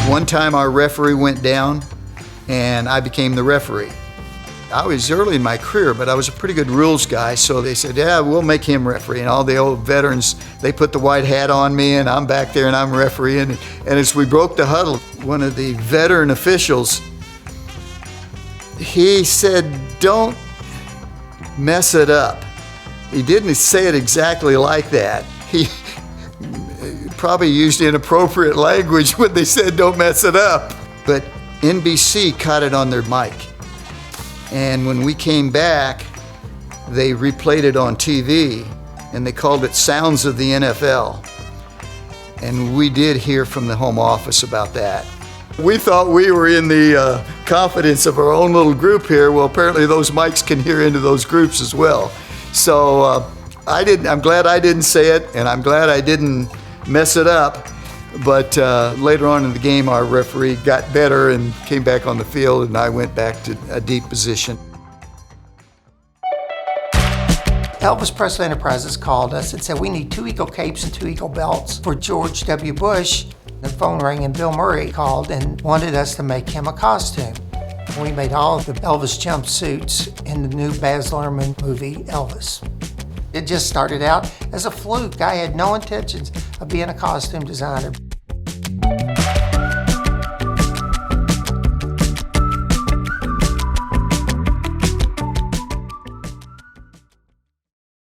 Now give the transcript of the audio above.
One time our referee went down and I became the referee. I was early in my career, but I was a pretty good rules guy, so they said, yeah, we'll make him referee. And all the old veterans, they put the white hat on me, and I'm back there and I'm refereeing. And as we broke the huddle, one of the veteran officials, he said, don't mess it up. He didn't say it exactly like that. He probably used inappropriate language when they said don't mess it up. But NBC caught it on their mic. And when we came back, they replayed it on TV, and they called it Sounds of the NFL. And we did hear from the home office about that. We thought we were in the confidence of our own little group here. Well, apparently those mics can hear into those groups as well. So I'm glad I didn't say it, and I'm glad I didn't mess it up. But later on in the game, our referee got better and came back on the field, and I went back to a deep position. Elvis Presley Enterprises called us and said, we need 2 Eagle capes and 2 Eagle belts for George W. Bush. The phone rang and Bill Murray called and wanted us to make him a costume. We made all of the Elvis jumpsuits in the new Baz Luhrmann movie, Elvis. It just started out as a fluke. I had no intentions of being a costume designer.